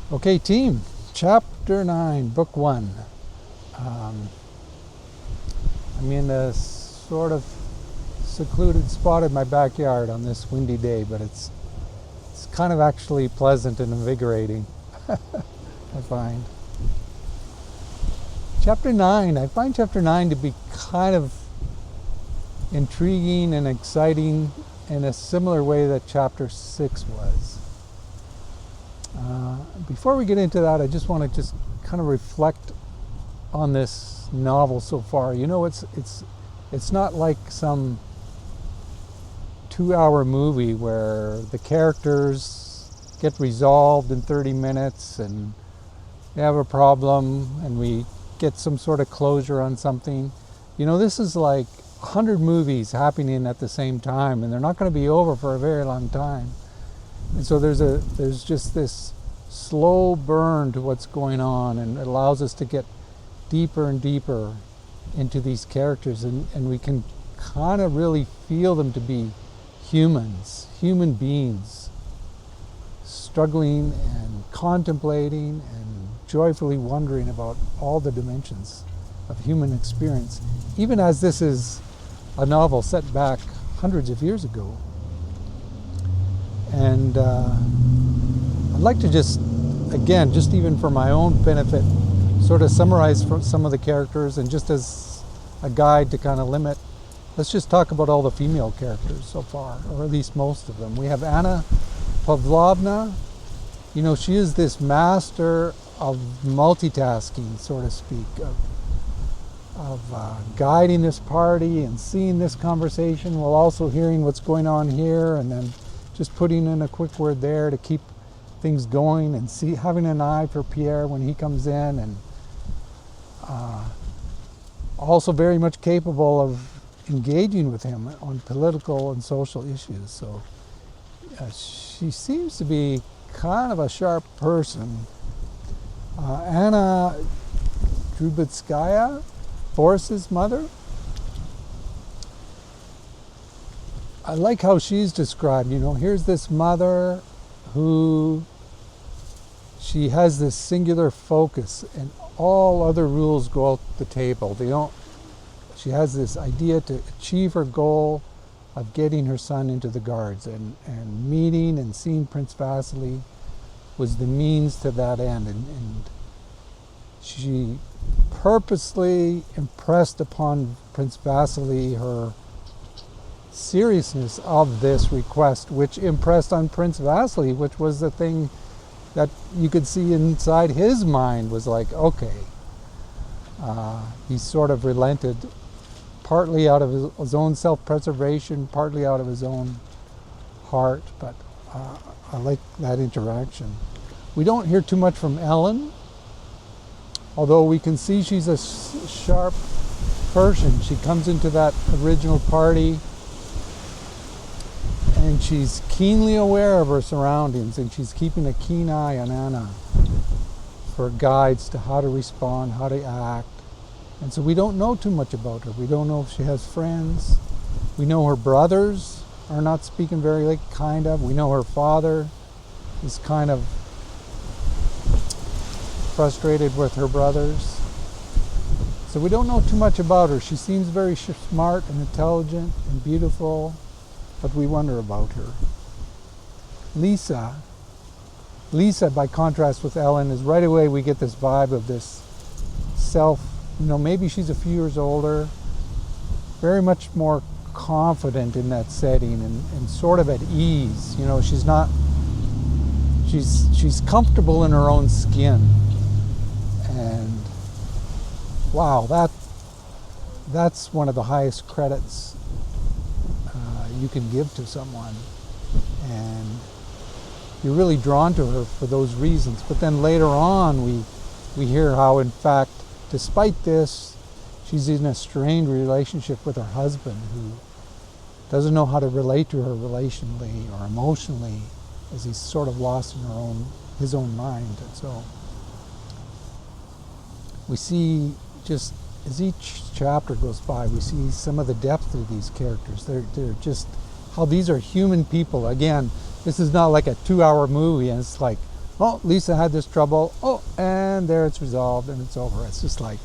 Okay, team, chapter 9, book 1. I'm in a sort of secluded spot in my backyard on this windy day, but it's kind of actually pleasant and invigorating, I find. Chapter 9, I find chapter 9 to be kind of intriguing and exciting in a similar way that chapter 6 was. Before we get into that, I just want to just kind of reflect on this novel so far. You know, it's not like some 2-hour movie where the characters get resolved in 30 minutes and they have a problem and we get some sort of closure on something. You know, this is like 100 movies happening at the same time, and they're not going to be over for a very long time. And so there's just this slow burn to what's going on, and it allows us to get deeper and deeper into these characters, and we can kind of really feel them to be human beings, struggling and contemplating and joyfully wondering about all the dimensions of human experience, even as this is a novel set back hundreds of years ago. And I'd like to just even for my own benefit, sort of summarize some of the characters, and just as a guide to kind of limit, let's just talk about all the female characters so far, or at least most of them. We have Anna Pavlovna. You know, she is this master of multitasking, so to speak, of guiding this party and seeing this conversation while also hearing what's going on here, and then just putting in a quick word there to keep things going, and having an eye for Pierre when he comes in, and also very much capable of engaging with him on political and social issues. So she seems to be kind of a sharp person. Anna Drubetskaya, Boris's mother. I like how she's described. You know, here's this mother who she has this singular focus, and all other rules go out the table. She has this idea to achieve her goal of getting her son into the Guards, and meeting and seeing Prince Vasily was the means to that end, and she purposely impressed upon Prince Vasily her seriousness of this request, which impressed on Prince Vasily, which was the thing that you could see inside his mind was like, okay, he sort of relented, partly out of his own self-preservation, partly out of his own heart, but I like that interaction. We don't hear too much from Ellen, although we can see she's a sharp person. She comes into that original party and she's keenly aware of her surroundings, and she's keeping a keen eye on Anna for guides to how to respond, how to act. And so we don't know too much about her. We don't know if she has friends. We know her brothers are not speaking very kind of. We know her father is kind of frustrated with her brothers. So we don't know too much about her. She seems very smart and intelligent and beautiful, but we wonder about her. Liza, by contrast with Ellen, is right away we get this vibe of this self, you know, maybe she's a few years older, very much more confident in that setting, and sort of at ease. You know, she's comfortable in her own skin. And wow, that's one of the highest credits you can give to someone, and you're really drawn to her for those reasons. But then later on we hear how, in fact, despite this, she's in a strained relationship with her husband, who doesn't know how to relate to her relationally or emotionally, as he's sort of lost in his own mind. And so we see, just as each chapter goes by, we see some of the depth of these characters. They're just how these are human people. Again, this is not like a 2-hour movie, and it's like Oh, Lisa had this trouble. Oh, and there it's resolved and it's over. It's just like,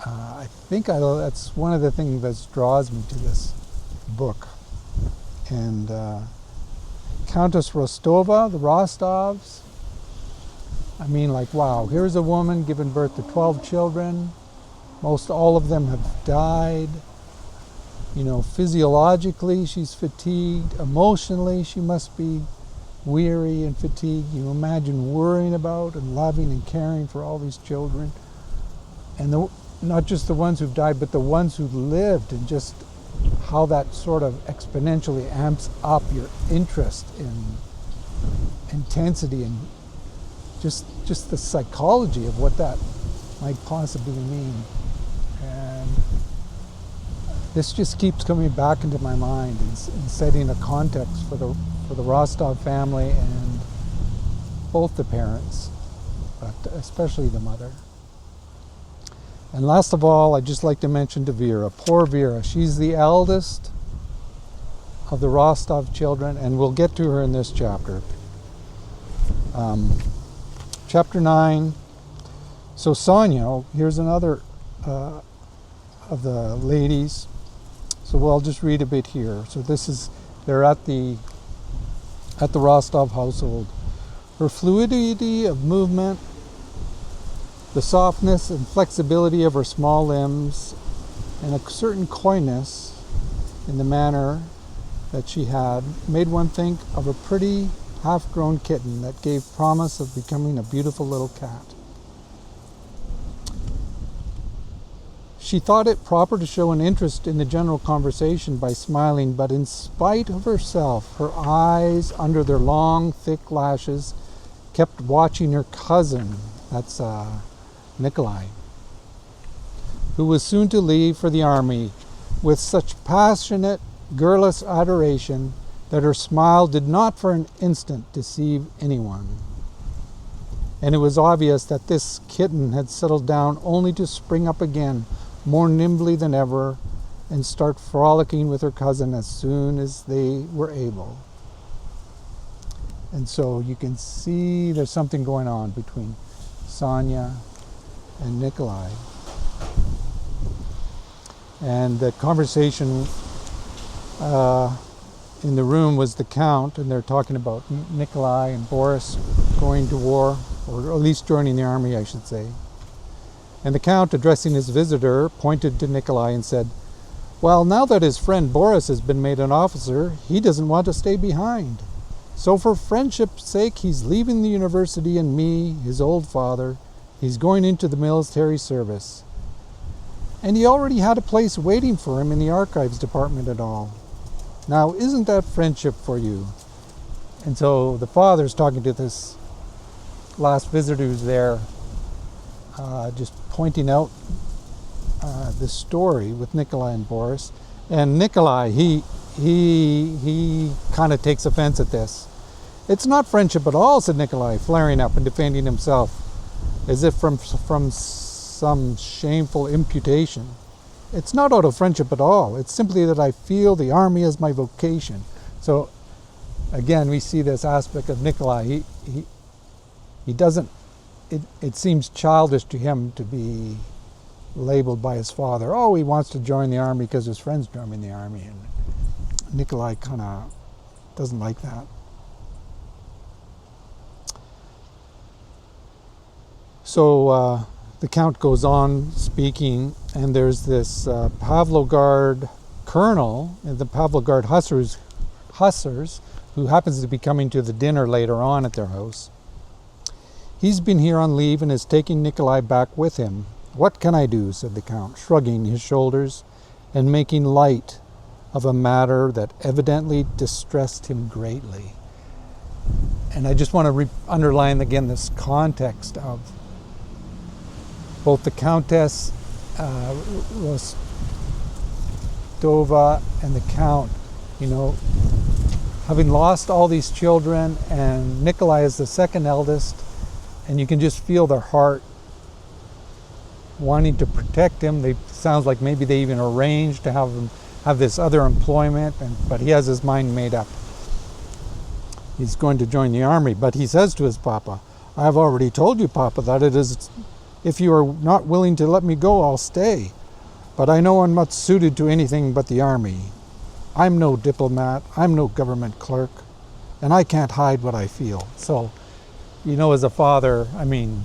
I think that's one of the things that draws me to this book. And Countess Rostova, the Rostovs, I mean, like, wow, here's a woman giving birth to 12 children. Most all of them have died. You know, physiologically, she's fatigued. Emotionally, she must be weary and fatigued. You imagine worrying about and loving and caring for all these children. And not just the ones who've died, but the ones who've lived, and just how that sort of exponentially amps up your interest in intensity and just the psychology of what that might possibly mean. And this just keeps coming back into my mind and setting a context for the Rostov family and both the parents, but especially the mother. And last of all, I'd just like to mention to Vera, poor Vera. She's the eldest of the Rostov children, and we'll get to her in this chapter. Chapter 9. So Sonia, here's another of the ladies. So I'll just read a bit here. So they're at the Rostov household. Her fluidity of movement, the softness and flexibility of her small limbs, and a certain coyness in the manner that she had, made one think of a pretty half-grown kitten that gave promise of becoming a beautiful little cat. She thought it proper to show an interest in the general conversation by smiling, but in spite of herself, her eyes, under their long, thick lashes, kept watching her cousin, that's Nikolai, who was soon to leave for the army, with such passionate, girlish adoration that her smile did not for an instant deceive anyone. And it was obvious that this kitten had settled down only to spring up again, more nimbly than ever, and start frolicking with her cousin as soon as they were able. And so you can see there's something going on between Sonia and Nikolai. And the conversation in the room was the Count, and they're talking about Nikolai and Boris going to war, or at least joining the army, I should say. And the Count, addressing his visitor, pointed to Nikolai and said, "Well, now that his friend Boris has been made an officer, he doesn't want to stay behind. So for friendship's sake, he's leaving the university, and me, his old father, he's going into the military service. And he already had a place waiting for him in the archives department and all. Now, isn't that friendship for you?" And so the father's talking to this last visitor who's there, just pointing out this story with Nikolai and Boris. And Nikolai, he kind of takes offense at this. "It's not friendship at all," said Nikolai, flaring up and defending himself, as if from some shameful imputation. "It's not out of friendship at all. It's simply that I feel the army as my vocation." So again, we see this aspect of Nikolai. He doesn't, it seems childish to him to be labeled by his father. Oh, he wants to join the army because his friends join the army. And Nikolai kind of doesn't like that. So the Count goes on speaking, and there's this Pavlograd colonel, the Pavlograd hussars, who happens to be coming to the dinner later on at their house. "He's been here on leave and is taking Nikolai back with him. What can I do?" said the Count, shrugging his shoulders and making light of a matter that evidently distressed him greatly. And I just want to underline again this context of both the Countess Rostova and the Count, having lost all these children, and Nikolai is the second eldest, and you can just feel their heart wanting to protect him. Sounds like maybe they even arranged to have him have this other employment, but he has his mind made up. he's going to join the army. But he says to his papa, I have already told you, Papa, that it is, if you are not willing to let me go, I'll stay. But I know I'm not suited to anything but the army. I'm no diplomat, I'm no government clerk, and I can't hide what I feel. So, you know, as a father, I mean,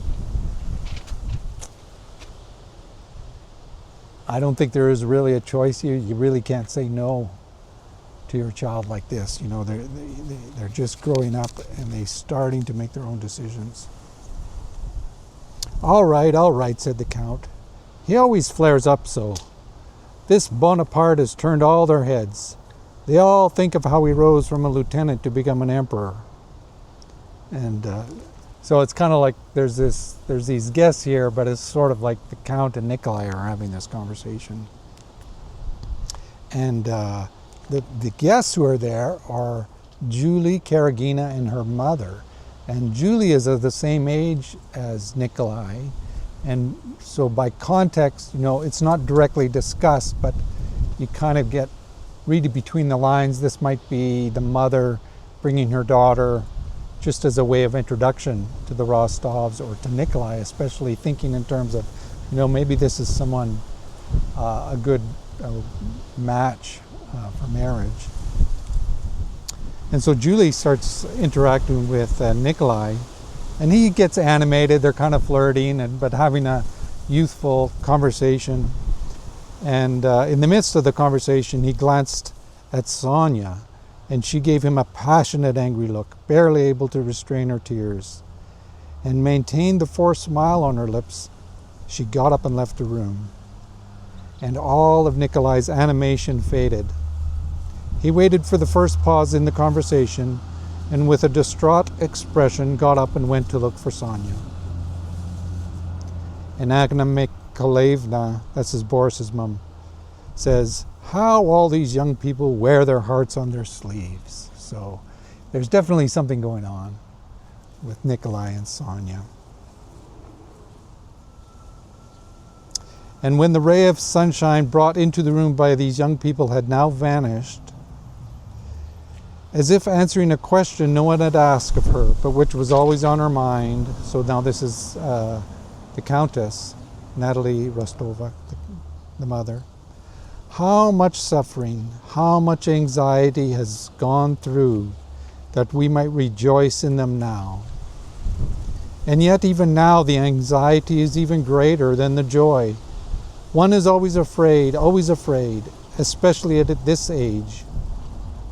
I don't think there is really a choice here. You really can't say no to your child like this. You know, they're just growing up and they're starting to make their own decisions. All right, said the Count. He always flares up so. This Bonaparte has turned all their heads. They all think of how he rose from a lieutenant to become an emperor. And so it's kind of like there's these guests here, but it's sort of like the Count and Nikolai are having this conversation. And the guests who are there are Julie, Karagina, and her mother. And Julie is of the same age as Nikolai. And so by context, you know, it's not directly discussed, but you kind of get, read it between the lines. This might be the mother bringing her daughter just as a way of introduction to the Rostovs or to Nikolai, especially thinking in terms of, you know, maybe this is someone, a good match for marriage. And so Julie starts interacting with Nikolai, and he gets animated. They're kind of flirting, but having a youthful conversation. And in the midst of the conversation, he glanced at Sonia, and she gave him a passionate, angry look, barely able to restrain her tears. And maintained the forced smile on her lips, she got up and left the room. And all of Nikolai's animation faded. He waited for the first pause in the conversation, and with a distraught expression got up and went to look for Sonia. And Anna Mikhaylovna, that's Boris's mom, says, how all these young people wear their hearts on their sleeves. So there's definitely something going on with Nikolai and Sonia. And when the ray of sunshine brought into the room by these young people had now vanished, as if answering a question no one had asked of her, but which was always on her mind. So now this is the Countess, Natalie Rostova, the mother. How much suffering, how much anxiety has gone through that we might rejoice in them now. And yet even now the anxiety is even greater than the joy. One is always afraid, especially at this age,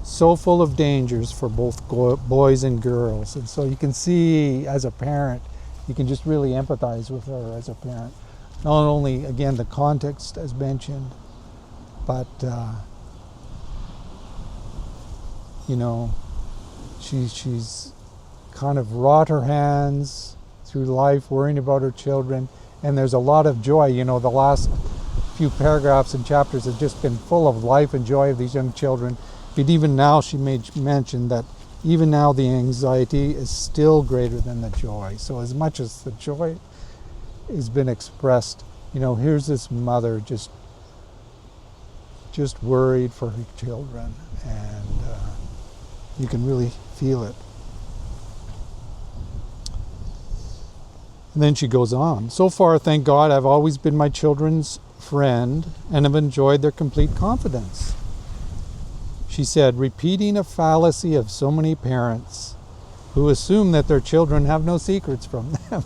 so full of dangers for both boys and girls. And so you can see, as a parent, you can just really empathize with her as a parent. Not only, again, the context as mentioned, but, you know, she's kind of wrought her hands through life, worrying about her children, and there's a lot of joy. You know, the last few paragraphs and chapters have just been full of life and joy of these young children. But even now, she made mention that even now the anxiety is still greater than the joy. So as much as the joy has been expressed, you know, here's this mother just worried for her children, and you can really feel it. And then she goes on. So far, thank God, I've always been my children's friend and have enjoyed their complete confidence. She said, repeating a fallacy of so many parents who assume that their children have no secrets from them,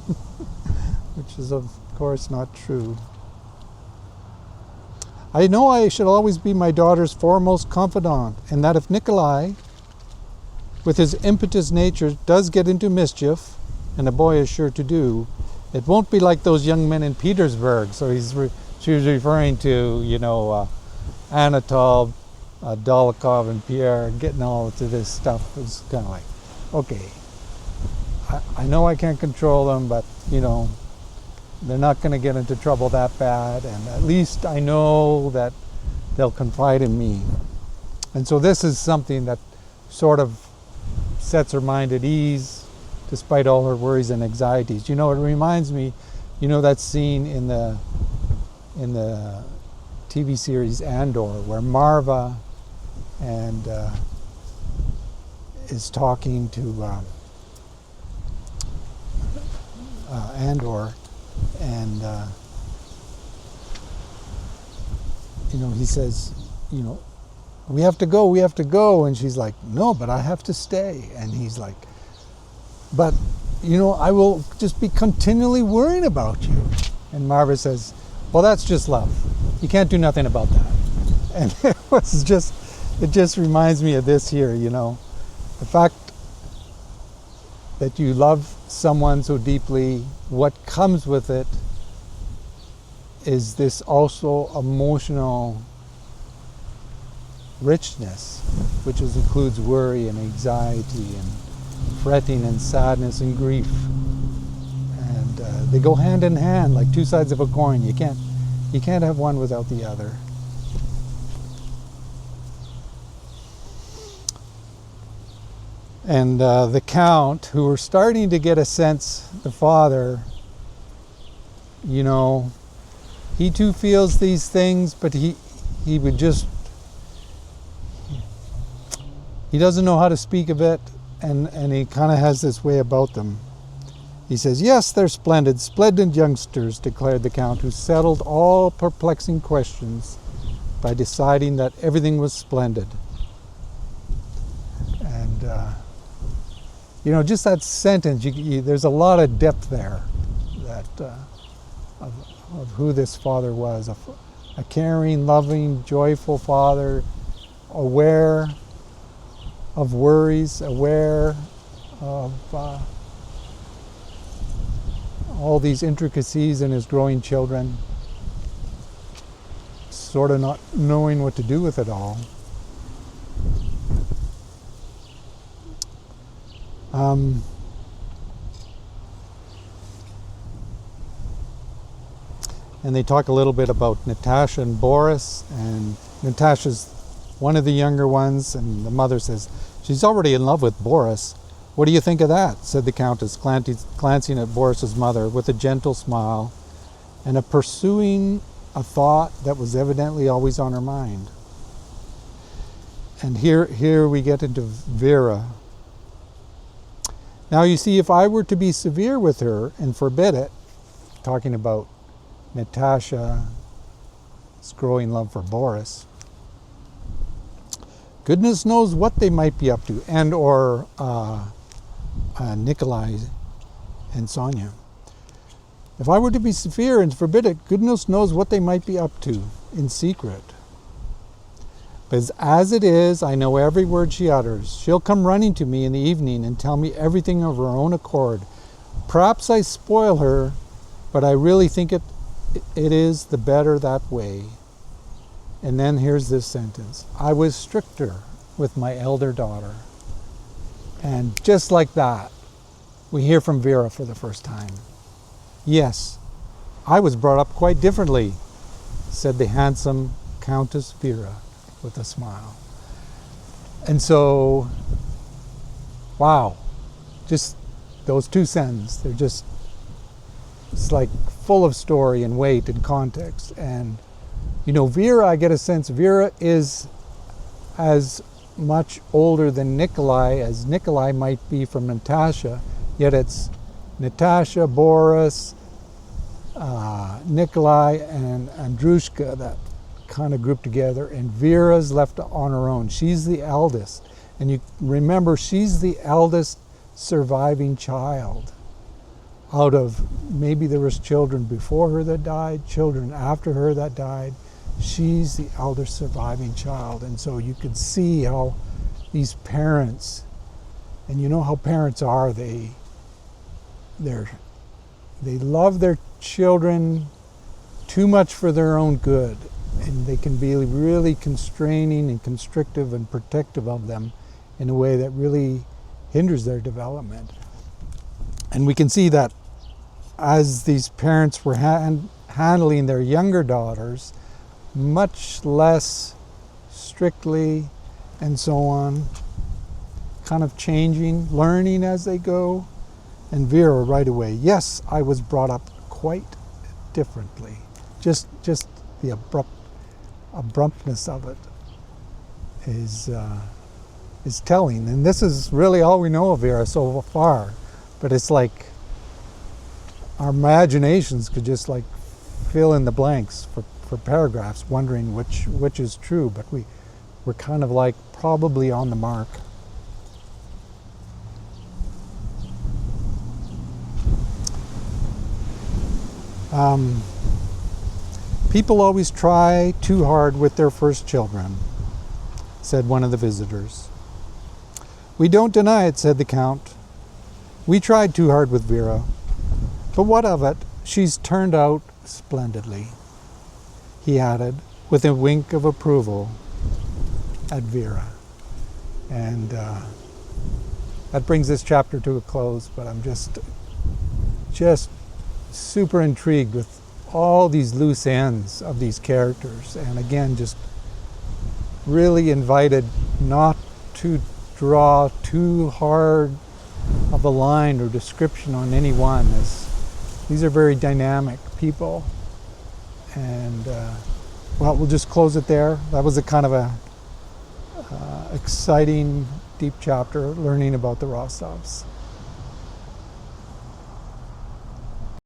which is, of course, not true. I know I should always be my daughter's foremost confidant, and that if Nikolai, with his impetuous nature, does get into mischief, and a boy is sure to do, it won't be like those young men in Petersburg. So she was referring to, you know, Anatol, Dolokhov and Pierre getting all to this stuff. It's kind of like, okay, I know I can't control them, but, you know, they're not going to get into trouble that bad, and at least I know that they'll confide in me. And so this is something that sort of sets her mind at ease, despite all her worries and anxieties. You know, it reminds me, you know, that scene in the TV series Andor, where Marva and is talking to Andor, and he says, we have to go, and she's like, no, but I have to stay, and he's like, but I will just be continually worrying about you. And Marva says, well, that's just love. You can't do nothing about that. And it just reminds me of this here, the fact that you love someone so deeply, what comes with it is this also emotional richness, which includes worry and anxiety and fretting and sadness and grief. And they go hand in hand like two sides of a coin. You can't have one without the other. And the Count, who were starting to get a sense, the father, he too feels these things, but he doesn't know how to speak of it, and he kind of has this way about them. He says, yes, they're splendid youngsters, declared the Count, who settled all perplexing questions by deciding that everything was splendid. And just that sentence, there's a lot of depth there of who this father was, a caring, loving, joyful father, aware of worries, aware of all these intricacies in his growing children, sort of not knowing what to do with it all. And they talk a little bit about Natasha and Boris, and Natasha's one of the younger ones, and the mother says, she's already in love with Boris. What do you think of that? Said the Countess, glancing at Boris's mother with a gentle smile and pursuing a thought that was evidently always on her mind. And here we get into Vera. Now you see, if I were to be severe with her and forbid it, talking about Natasha's growing love for Boris, goodness knows what they might be up to, and or Nikolai and Sonia. If I were to be severe and forbid it, goodness knows what they might be up to in secret. But as it is, I know every word she utters. She'll come running to me in the evening and tell me everything of her own accord. Perhaps I spoil her, but I really think it is the better that way. And then here's this sentence. I was stricter with my elder daughter. And just like that, we hear from Vera for the first time. Yes, I was brought up quite differently, said the handsome Countess Vera with a smile. And so, wow, just those two sentences, it's like full of story and weight and context. And Vera, I get a sense, Vera is as much older than Nikolai as Nikolai might be from Natasha, yet it's Natasha, Boris, Nikolai, and Andrushka that kind of group together, and Vera's left on her own. She's the eldest, and you remember she's the eldest surviving child out of, maybe there was children before her that died, children after her that died. She's the eldest surviving child, and so you can see how these parents, and you know how parents are, they love their children too much for their own good, and they can be really constraining and constrictive and protective of them in a way that really hinders their development. And we can see that as these parents were handling their younger daughters much less strictly and so on, kind of changing, learning as they go. And Vera right away, yes, I was brought up quite differently. Just the abruptness of it is is telling. And this is really all we know of Vera so far. But it's like our imaginations could just like fill in the blanks for paragraphs, wondering which is true. But we're kind of like probably on the mark. People always try too hard with their first children, said one of the visitors. We don't deny it, said the Count. We tried too hard with Vera. But what of it? She's turned out splendidly, he added, with a wink of approval at Vera. And that brings this chapter to a close, but I'm just super intrigued with all these loose ends of these characters, and again just really invited not to draw too hard of a line or description on any one, as these are very dynamic people. And well, we'll just close it there. That was a kind of a exciting, deep chapter, learning about the Rostovs.